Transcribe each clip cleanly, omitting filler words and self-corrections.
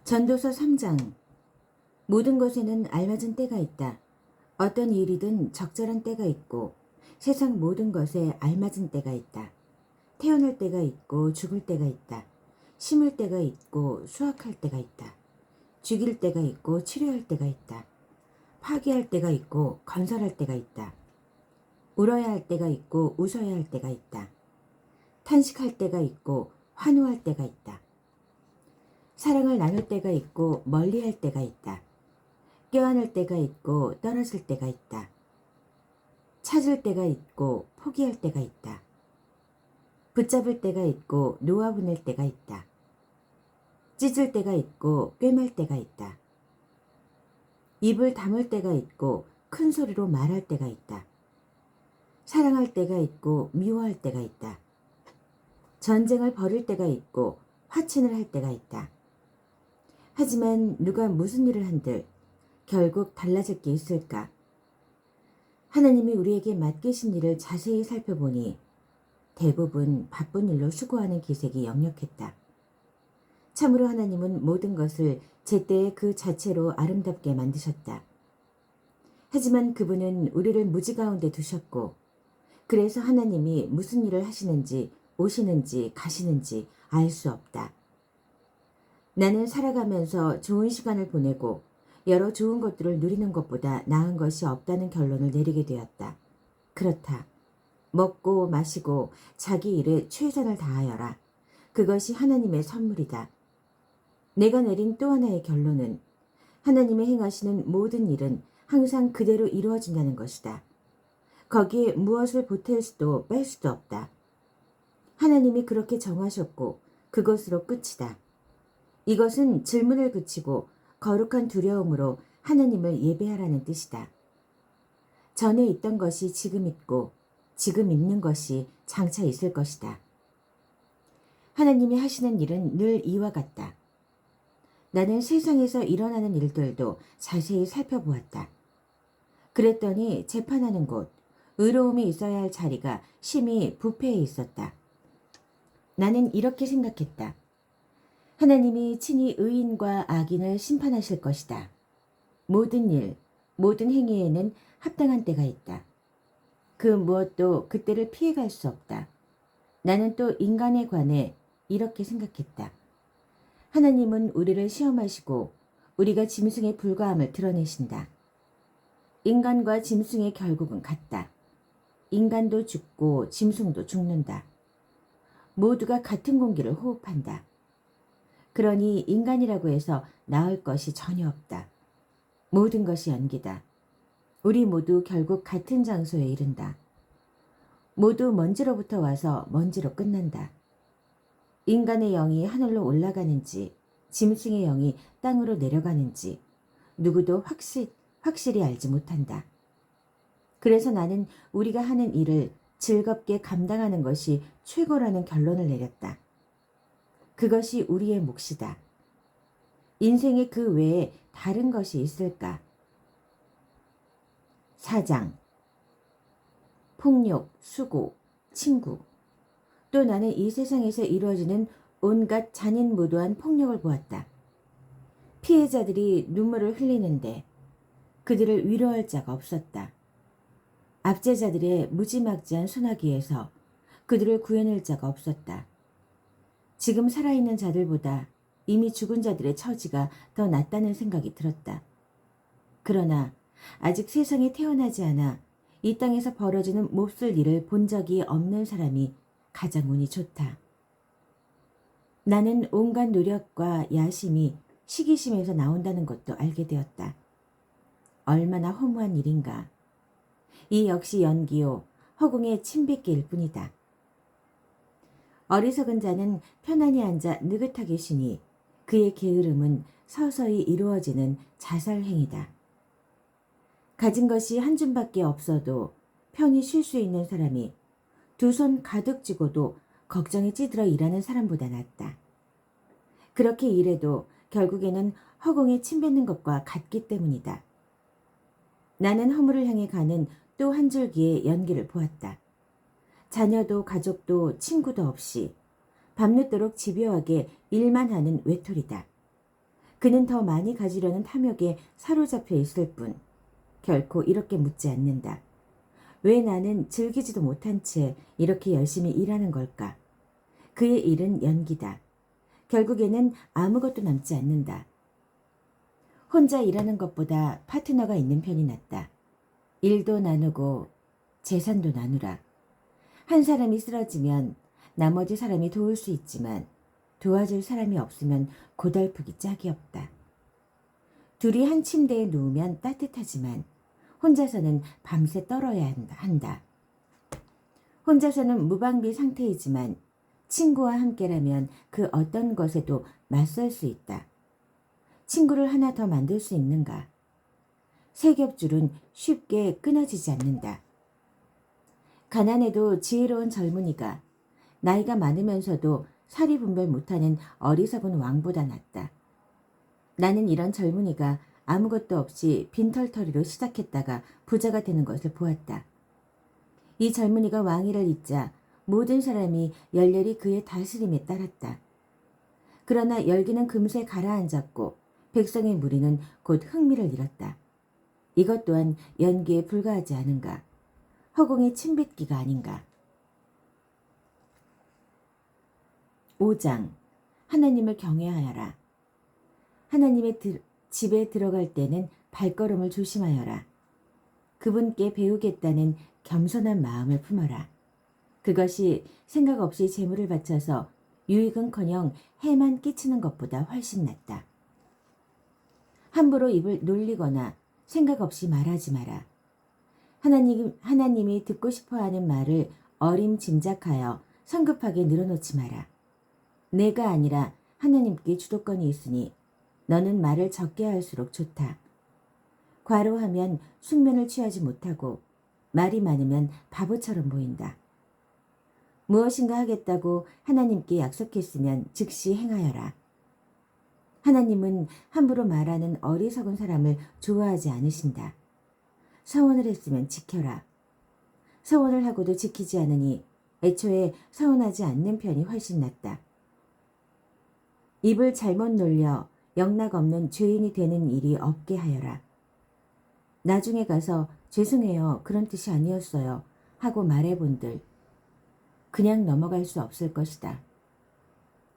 전도서 3장. 모든 것에는 알맞은 때가 있다. 어떤 일이든 적절한 때가 있고 세상 모든 것에 알맞은 때가 있다. 태어날 때가 있고 죽을 때가 있다. 심을 때가 있고 수확할 때가 있다. 죽일 때가 있고 치료할 때가 있다. 파괴할 때가 있고 건설할 때가 있다. 울어야 할 때가 있고 웃어야 할 때가 있다. 탄식할 때가 있고 환호할 때가 있다. 사랑을 나눌 때가 있고 멀리할 때가 있다. 껴안을 때가 있고 떨어질 때가 있다. 찾을 때가 있고 포기할 때가 있다. 붙잡을 때가 있고 놓아보낼 때가 있다. 찢을 때가 있고 꿰맬 때가 있다. 입을 다물 때가 있고 큰 소리로 말할 때가 있다. 사랑할 때가 있고 미워할 때가 있다. 전쟁을 벌일 때가 있고 화친을 할 때가 있다. 하지만 누가 무슨 일을 한들 결국 달라질 게 있을까? 하나님이 우리에게 맡기신 일을 자세히 살펴보니 대부분 바쁜 일로 수고하는 기색이 역력했다. 참으로 하나님은 모든 것을 제때에 그 자체로 아름답게 만드셨다. 하지만 그분은 우리를 무지 가운데 두셨고, 그래서 하나님이 무슨 일을 하시는지 오시는지 가시는지 알 수 없다. 나는 살아가면서 좋은 시간을 보내고 여러 좋은 것들을 누리는 것보다 나은 것이 없다는 결론을 내리게 되었다. 그렇다. 먹고 마시고 자기 일에 최선을 다하여라. 그것이 하나님의 선물이다. 내가 내린 또 하나의 결론은 하나님의 행하시는 모든 일은 항상 그대로 이루어진다는 것이다. 거기에 무엇을 보탤 수도 뺄 수도 없다. 하나님이 그렇게 정하셨고 그것으로 끝이다. 이것은 질문을 그치고 거룩한 두려움으로 하나님을 예배하라는 뜻이다. 전에 있던 것이 지금 있고 지금 있는 것이 장차 있을 것이다. 하나님이 하시는 일은 늘 이와 같다. 나는 세상에서 일어나는 일들도 자세히 살펴보았다. 그랬더니 재판하는 곳, 의로움이 있어야 할 자리가 심히 부패해 있었다. 나는 이렇게 생각했다. 하나님이 친히 의인과 악인을 심판하실 것이다. 모든 일, 모든 행위에는 합당한 때가 있다. 그 무엇도 그때를 피해갈 수 없다. 나는 또 인간에 관해 이렇게 생각했다. 하나님은 우리를 시험하시고 우리가 짐승에 불과함을 드러내신다. 인간과 짐승의 결국은 같다. 인간도 죽고 짐승도 죽는다. 모두가 같은 공기를 호흡한다. 그러니 인간이라고 해서 나을 것이 전혀 없다. 모든 것이 연기다. 우리 모두 결국 같은 장소에 이른다. 모두 먼지로부터 와서 먼지로 끝난다. 인간의 영이 하늘로 올라가는지 짐승의 영이 땅으로 내려가는지 누구도 확실히 알지 못한다. 그래서 나는 우리가 하는 일을 즐겁게 감당하는 것이 최고라는 결론을 내렸다. 그것이 우리의 몫이다. 인생에 그 외에 다른 것이 있을까? 4장. 폭력, 수고, 친구. 또 나는 이 세상에서 이루어지는 온갖 잔인무도한 폭력을 보았다. 피해자들이 눈물을 흘리는데 그들을 위로할 자가 없었다. 압제자들의 무지막지한 소나기에서 그들을 구해낼 자가 없었다. 지금 살아있는 자들보다 이미 죽은 자들의 처지가 더 낫다는 생각이 들었다. 그러나 아직 세상에 태어나지 않아 이 땅에서 벌어지는 몹쓸 일을 본 적이 없는 사람이 가장 운이 좋다. 나는 온갖 노력과 야심이 시기심에서 나온다는 것도 알게 되었다. 얼마나 허무한 일인가. 이 역시 연기요 허공의 침뱉기일 뿐이다. 어리석은 자는 편안히 앉아 느긋하게 쉬니 그의 게으름은 서서히 이루어지는 자살행위다. 가진 것이 한 줌밖에 없어도 편히 쉴 수 있는 사람이 두 손 가득 쥐고도 걱정에 찌들어 일하는 사람보다 낫다. 그렇게 일해도 결국에는 허공에 침뱉는 것과 같기 때문이다. 나는 허물을 향해 가는 또 한 줄기의 연기를 보았다. 자녀도 가족도 친구도 없이 밤늦도록 집요하게 일만 하는 외톨이다. 그는 더 많이 가지려는 탐욕에 사로잡혀 있을 뿐 결코 이렇게 묻지 않는다. 왜 나는 즐기지도 못한 채 이렇게 열심히 일하는 걸까? 그의 일은 연기다. 결국에는 아무것도 남지 않는다. 혼자 일하는 것보다 파트너가 있는 편이 낫다. 일도 나누고 재산도 나누라. 한 사람이 쓰러지면 나머지 사람이 도울 수 있지만 도와줄 사람이 없으면 고달프기 짝이 없다. 둘이 한 침대에 누우면 따뜻하지만 혼자서는 밤새 떨어야 한다. 혼자서는 무방비 상태이지만 친구와 함께라면 그 어떤 것에도 맞설 수 있다. 친구를 하나 더 만들 수 있는가? 세겹줄은 쉽게 끊어지지 않는다. 가난해도 지혜로운 젊은이가 나이가 많으면서도 사리 분별 못하는 어리석은 왕보다 낫다. 나는 이런 젊은이가 아무것도 없이 빈털터리로 시작했다가 부자가 되는 것을 보았다. 이 젊은이가 왕위를 잇자 모든 사람이 열렬히 그의 다스림에 따랐다. 그러나 열기는 금세 가라앉았고 백성의 무리는 곧 흥미를 잃었다. 이것 또한 연기에 불과하지 않은가? 허공의 침뱉기가 아닌가? 5장 하나님을 경외하여라. 하나님의 집에 들어갈 때는 발걸음을 조심하여라. 그분께 배우겠다는 겸손한 마음을 품어라. 그것이 생각 없이 재물을 바쳐서 유익은커녕 해만 끼치는 것보다 훨씬 낫다. 함부로 입을 놀리거나 생각 없이 말하지 마라. 하나님이 듣고 싶어하는 말을 어림짐작하여 성급하게 늘어놓지 마라. 내가 아니라 하나님께 주도권이 있으니 너는 말을 적게 할수록 좋다. 과로하면 숙면을 취하지 못하고 말이 많으면 바보처럼 보인다. 무엇인가 하겠다고 하나님께 약속했으면 즉시 행하여라. 하나님은 함부로 말하는 어리석은 사람을 좋아하지 않으신다. 서원을 했으면 지켜라. 서원을 하고도 지키지 않으니 애초에 서원하지 않는 편이 훨씬 낫다. 입을 잘못 놀려 영락 없는 죄인이 되는 일이 없게 하여라. 나중에 가서 죄송해요. 그런 뜻이 아니었어요. 하고 말해본들 그냥 넘어갈 수 없을 것이다.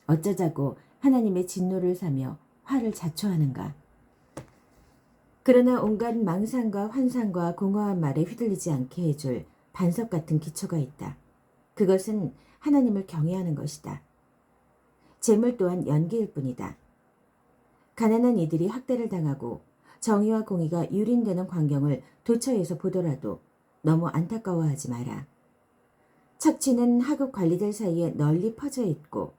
어쩌자고 하나님의 진노를 사며 화를 자초하는가. 그러나 온갖 망상과 환상과 공허한 말에 휘둘리지 않게 해줄 반석 같은 기초가 있다. 그것은 하나님을 경외하는 것이다. 재물 또한 연기일 뿐이다. 가난한 이들이 학대를 당하고 정의와 공의가 유린되는 광경을 도처에서 보더라도 너무 안타까워하지 마라. 착취는 하급 관리들 사이에 널리 퍼져 있고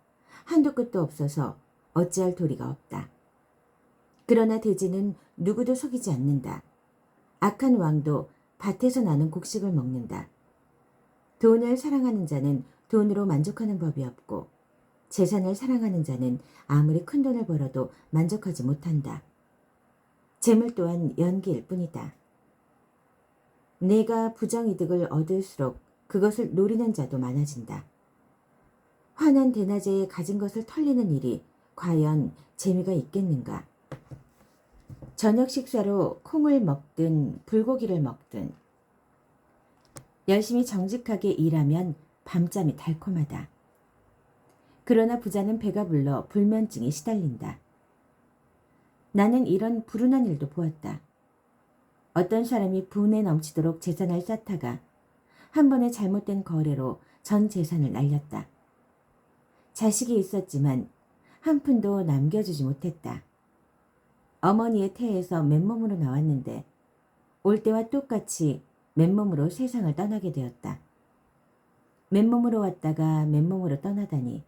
한도 끝도 없어서 어찌할 도리가 없다. 그러나 돼지는 누구도 속이지 않는다. 악한 왕도 밭에서 나는 곡식을 먹는다. 돈을 사랑하는 자는 돈으로 만족하는 법이 없고 재산을 사랑하는 자는 아무리 큰 돈을 벌어도 만족하지 못한다. 재물 또한 연기일 뿐이다. 내가 부정이득을 얻을수록 그것을 노리는 자도 많아진다. 환한 대낮에 가진 것을 털리는 일이 과연 재미가 있겠는가? 저녁 식사로 콩을 먹든 불고기를 먹든 열심히 정직하게 일하면 밤잠이 달콤하다. 그러나 부자는 배가 불러 불면증에 시달린다. 나는 이런 불운한 일도 보았다. 어떤 사람이 분에 넘치도록 재산을 쌓다가 한 번의 잘못된 거래로 전 재산을 날렸다. 자식이 있었지만 한 푼도 남겨주지 못했다. 어머니의 태에서 맨몸으로 나왔는데 올 때와 똑같이 맨몸으로 세상을 떠나게 되었다. 맨몸으로 왔다가 맨몸으로 떠나다니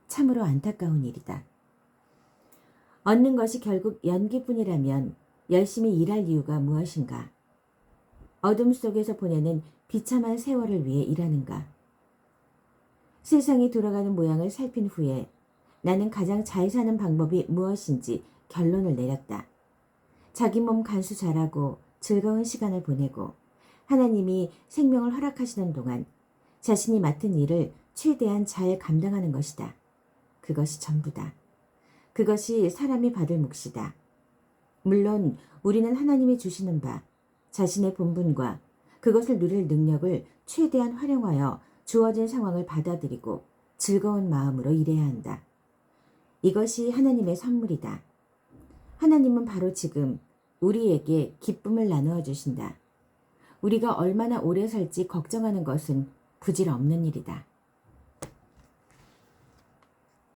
참으로 안타까운 일이다. 얻는 것이 결국 연기뿐이라면 열심히 일할 이유가 무엇인가? 어둠 속에서 보내는 비참한 세월을 위해 일하는가? 세상이 돌아가는 모양을 살핀 후에 나는 가장 잘 사는 방법이 무엇인지 결론을 내렸다. 자기 몸 간수 잘하고 즐거운 시간을 보내고 하나님이 생명을 허락하시는 동안 자신이 맡은 일을 최대한 잘 감당하는 것이다. 그것이 전부다. 그것이 사람이 받을 몫이다. 물론 우리는 하나님이 주시는 바, 자신의 본분과 그것을 누릴 능력을 최대한 활용하여 주어진 상황을 받아들이고 즐거운 마음으로 일해야 한다. 이것이 하나님의 선물이다. 하나님은 바로 지금 우리에게 기쁨을 나누어 주신다. 우리가 얼마나 오래 살지 걱정하는 것은 부질없는 일이다.